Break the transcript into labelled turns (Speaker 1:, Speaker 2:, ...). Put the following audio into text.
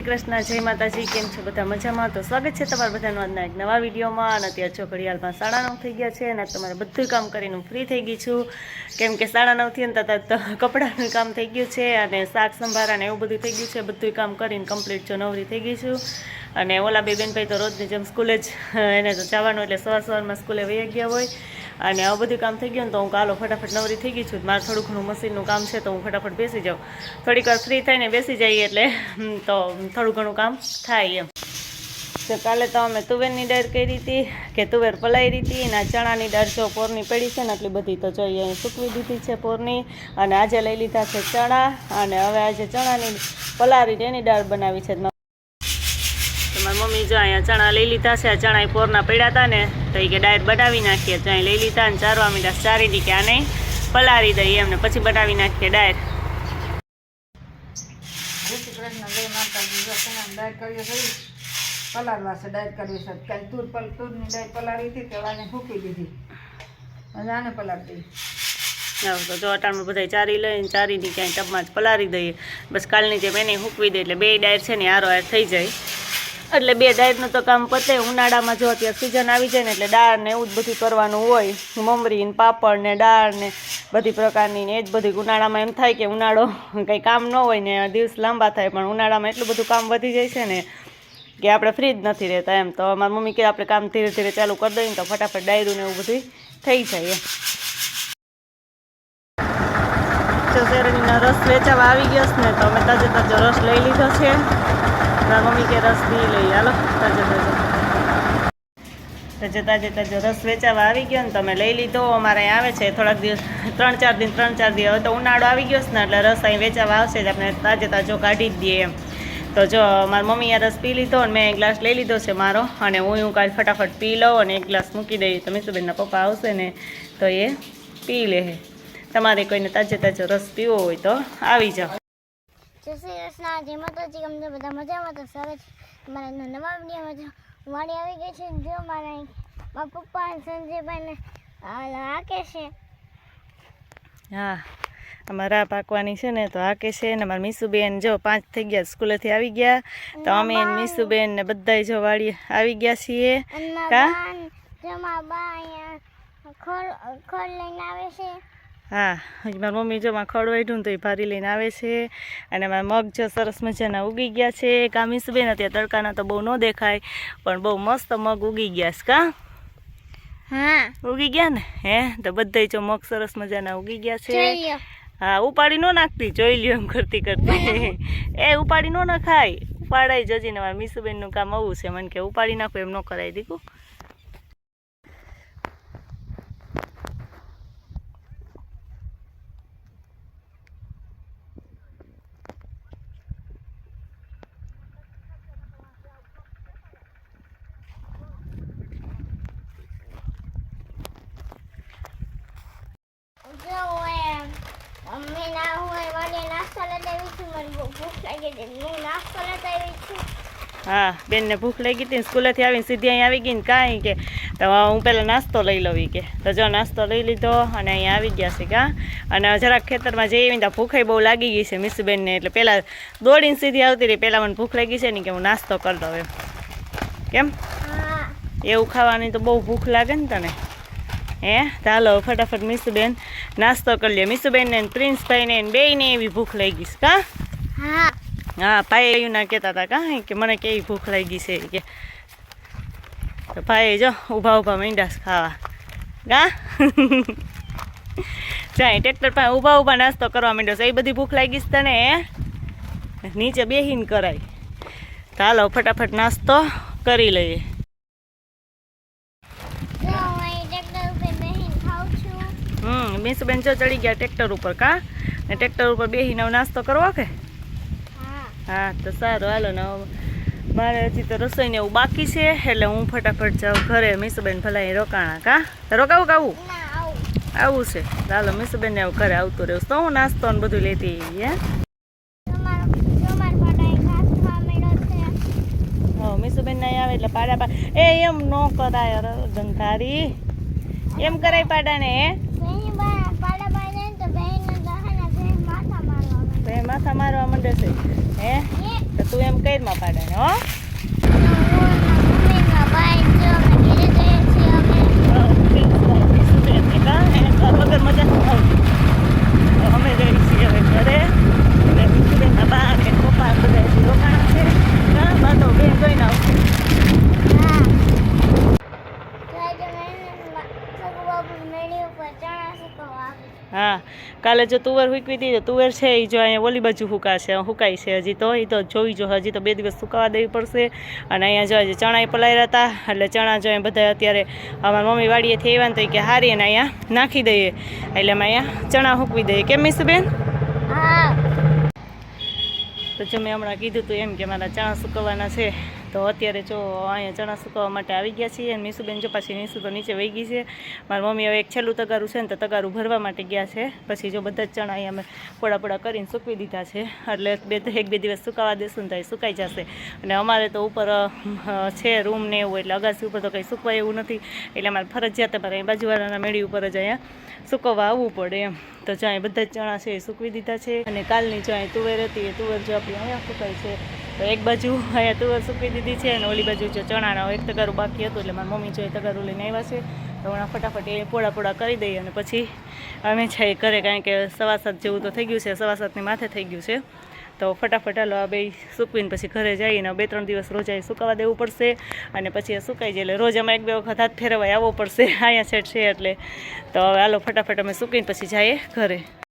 Speaker 1: કૃષ્ણ જય માતાજી કેમ છો બધા મજામાં તો સ્વાગત છે તમારા બધાનું આજના એક નવા વિડીયોમાં અને અત્યારે જો ઘડિયાળમાં 9:30 થઈ ગયા છે અને તમારે બધું કામ કરીને ફ્રી થઈ ગઈ છું કેમ કે 9:30 થી તો કપડાનું કામ થઈ ગયું છે અને શાક સંભારા ને એવું બધું થઈ ગયું છે બધું કામ કરીને કમ્પ્લીટ જો નવરી થઈ ગઈ છું અને ઓલા બે બેનભાઈ તો રોજની જેમ સ્કૂલે જ એને તો જવાનું એટલે સવારમાં સ્કૂલે વહી ગયા હોય અને આવું બધું કામ થઈ ગયું ને તો હું કાલો ફટાફટ નવરી થઈ ગઈ છું મારે થોડું ઘણું મશીનનું કામ છે તો હું ફટાફટ બેસી જાઉં થોડીક વાર ફ્રી થઈને બેસી જઈએ એટલે તો થોડું ઘણું કામ થાય એમ તો કાલે તો અમે તુવેરની દાળ કરી હતી કે તુવેર પલાળી હતી અને ચણાની દાળ જો પોરની પડી છે ને એટલી બધી તો જોઈએ અહીં સૂકવી દીધી છે પોરની અને આજે લઈ લીધા છે ચણા અને હવે આજે ચણાની પલાળીને એની દાળ બનાવી છે મારી મમ્મી જો અહીંયા ચણા લઈ લીધા છે આ ચણા પોરના પડ્યા હતા ને તો એ કે ડાયર બનાવી નાખીએ તો અહીં લઈ લીધા અને ચારવા મીઠા ચારી દી કે આને પલાળી દઈએ એમને પછી બનાવી નાખીએ ડાયર
Speaker 2: પલાળવા છે ડાયર કરવી છે કાલે તુરની ડાયર પલાળી હતી તેવાને ફૂકી દીધી અને આને પલાળી દઈ
Speaker 1: તો જો અટાણું બધા ચારી લઈને ચારીની ક્યાંય ટબમાં જ પલાળી દઈએ બસ કાલની જેમ એને હૂકવી દઈએ એટલે બે ડાયર છે ને હારો હાર થઈ જાય એટલે બે ડાયરનું તો કામ પતે ઉનાળામાં જો અત્યારે સિઝન આવી જાય ને એટલે દાળ ને એવું જ બધું કરવાનું હોય મમરી ને પાપડ ને દાળ ને બધી પ્રકારની ને એ જ બધી ઉનાળામાં એમ થાય કે ઉનાળો કંઈ કામ ન હોય ને દિવસ લાંબા થાય પણ ઉનાળામાં એટલું બધું કામ વધી જાય છે ને કે આપણે ફ્રી જ નથી રહેતા એમ તો મારી મમ્મી કે આપણે કામ ધીરે ધીરે ચાલુ કરી દઈએ તો ફટાફટ ડાયરું ને એવું બધું થઈ જાય જો શેરડીનો રસ વેચાવા આવી ગયો છે ને તો અમે તાજો તાજો રસ લઈ લીધો છે મારી મમ્મી કે રસ પી લઈએ હાલો તાજો તાજો રસ વેચાવા આવી ગયો ને તમે લઈ લીધો અમારે અહીં આવે છે થોડાક દિવસ 3-4 દિન હવે તો ઉનાળો આવી ગયો છે ને એટલે રસ અહીં વેચાવા આવશે જ આપણે તાજો કાઢી જ દઈએ એમ તો જો મારી મમ્મીએ રસ પી લીધો અને મેં એક ગ્લાસ લઈ લીધો છે મારો અને હું કાલે ફટાફટ પી લઉં અને એક ગ્લાસ મૂકી દઈએ તો મીસુબેનના પપ્પા આવશે ને તો એ પી લે તમારે કોઈને તાજો રસ પીવો હોય તો આવી જાઓ
Speaker 3: જય શ્રી કૃષ્ણ જય માતાજી અમને બધા મજામાં તો સ્વાગત છે મારા નવા વિડીયોમાં વાડી આવી ગઈ છે જો મારા પપ્પા અને સંજયભાઈને હાકે છે
Speaker 1: હા અમારા પાકવાની છે ને તો હાકે છે ને અમારા મીસુબેન જો 5 થઈ ગયા સ્કૂલેથી આવી ગયા તો અમે મીસુબેન ને બધાય જો વાડી આવી ગયા છીએ કા
Speaker 3: જમા બા અહીંયા ખડ લઈને આવે છે
Speaker 1: હા મારી મમ્મી જો માં ખડ વાઢ્યું તો એ ભારી લઈને આવે છે અને મારા મગ જો સરસ મજાના ઉગી ગયા છે કા મીસુબેન અત્યારે તડકાના તો બહુ ન દેખાય પણ બહુ મસ્ત મગ ઉગી ગયા છે કા
Speaker 3: હા
Speaker 1: ઉગી ગયા ને હે તો બધાય જો મગ સરસ મજાના ઉગી ગયા છે હા ઉપાડી ન નાખતી જોઈ લ્યો એમ કરતી એ ઉપાડી ન નખાય ઉપાડાય જજીને મારા મીસુબેનનું કામ આવું છે મને કે ઉપાડી નાખો એમ ન કરાય દીકું હા બેનને ભૂખ લાગી હતી ને સ્કૂલેથી આવીને સીધી અહીં આવી ગઈ ને કાંઈ કે તો હું પહેલાં નાસ્તો લઈ લઉં કે તો જો નાસ્તો લઈ લીધો અને અહીંયા આવી ગયા છે કાં અને જરાક ખેતરમાં જઈ આવીને તો ભૂખે બહુ લાગી ગઈ છે મીસુબેનને એટલે પહેલાં દોડીને સીધી આવતી રહી પહેલાં મને ભૂખ લાગી છે ને કે હું નાસ્તો કરી દઉં એમ કેમ એવું ખાવાની તો બહુ ભૂખ લાગે ને તને હે ચાલો ફટાફટ મીસુબેન નાસ્તો કરી લે મીસુબેનને પ્રિન્સભાઈને બેયને એવી ભૂખ લાગી છે કાં હા ભાઈ એવું ના કહેતા હતા કાં કે મને કેવી ભૂખ લાગી છે કે તો ભાઈ જો ઊભા મીંડાસ ખાવા કાં જાય ટ્રેક્ટર પાસે ઊભા નાસ્તો કરવા માંડ્યો છે એ બધી ભૂખ લાગી છે તને હે નીચે બેહીને કરાય ચાલો ફટાફટ નાસ્તો કરી લઈએ મીસુબેન જો ચડી ગયા ટ્રેક્ટર ઉપર કાં ને ટ્રેક્ટર ઉપર બેહીને નાસ્તો કરવો કે હા તો સારું હાલો ને મારે હજી તો રસોઈને એવું બાકી છે એટલે હું ફટાફટ જાઉં ઘરે મીસુબેન ભલાઈ રોકાણા કાં રોકાવું આવું છે ચાલો મીસુબેનને એવું ઘરે આવતું રહ્યું તો હું નાસ્તો ને બધું લેતી હે મીસુબેન નહીં આવે એટલે પાડા એમ ન કરાય ગંધારી એમ કરાય પાડાને માથા મારવા માંડે છે હે તો તું એમ કઈમાં પાડે ને હો
Speaker 3: મમ્મીના ભાઈ જો અમે ઘરે જઈએ છીએ અમે
Speaker 1: વગર મજા ન આવતી અમે જઈએ છીએ હવે ઘરે એટલે મીઠુબેનના બા અને પપ્પા બધા રોકાણા છે બા તો બેન જોઈને આવશે
Speaker 3: હા તો આજે બાપુ મેળી ઉપર ચણા સુકવવા આવી
Speaker 1: હા કાલે જો તુવેર હૂકવી હતી તો તુવેર છે એ જો અહીંયા ઓલી બાજુ હુકાય છે હજી તો એ તો જોઈ જો હજી તો 2 દિવસ સુકાવા દેવી પડશે અને અહીંયા જો હજી ચણા પલાળ્યા હતા એટલે ચણા જો બધા અત્યારે અમારા મમ્મી વાડીએથી આવ્યા ને તો કે હારી અને અહીંયા નાખી દઈએ એટલે અમે અહીંયા ચણા હૂકવી દઈએ કેમ મીસુબેન
Speaker 3: હા
Speaker 1: તો જો મેં હમણાં કીધું હતું એમ કે મારા ચણા સુકવવાના છે તો અત્યારે જો અહીંયા ચણા સુકવવા માટે આવી ગયા છીએ અને મીસુબેન જો પાછી નીસુ તો નીચે વહી ગઈ છે મારી મમ્મી હવે એક છેલ્લું તગારું છે ને તો તગારું ભરવા માટે ગયા છે પછી જો બધા જ ચણા અહીંયા અમે પોડા કરીને સૂકવી દીધા છે એટલે 1-2 દિવસ સુકાવા દેશું ને તો એ સુકાઈ જશે અને અમારે તો ઉપર છે રૂમ ને એવું એટલે અગાસી ઉપર તો કંઈ સૂકવાય એવું નથી એટલે અમારે ફરજિયાત અમારે અહીં બાજુવાળાના મેળી ઉપર જ અહીંયા સૂકવવા આવવું પડે એમ તો જો અહીં બધા જ ચણા છે એ સૂકવી દીધા છે અને કાલની જો અહીં તુવેર હતી એ તુવેર જો આપણી અહીંયા સુકાય છે તો એક બાજુ અહીંયા તુવેર સૂકવી દીધી છે અને ઓલી બાજુ જો ચણાનો એક તગારું બાકી હતું એટલે મારી મમ્મી જો એ તગારું લઈને આવ્યા છે તો હમણાં ફટાફટ એ પોડા કરી દઈએ અને પછી અમે છે ઘરે કારણ કે 7:15 જેવું તો થઈ ગયું છે 7:15ની માથે થઈ ગયું છે તો ફટાફટ હાલો આ બે સૂકવીને પછી ઘરે જઈને 2-3 દિવસ રોજ સુકાવા દેવું પડશે અને પછી એ સુકાઈ જાય એટલે રોજ અમે 1-2 વખત હાથ ફેરવાય આવવો પડશે અહીંયા સેટ છે એટલે તો હવે હાલો ફટાફટ અમે સૂકવીને પછી જઈએ ઘરે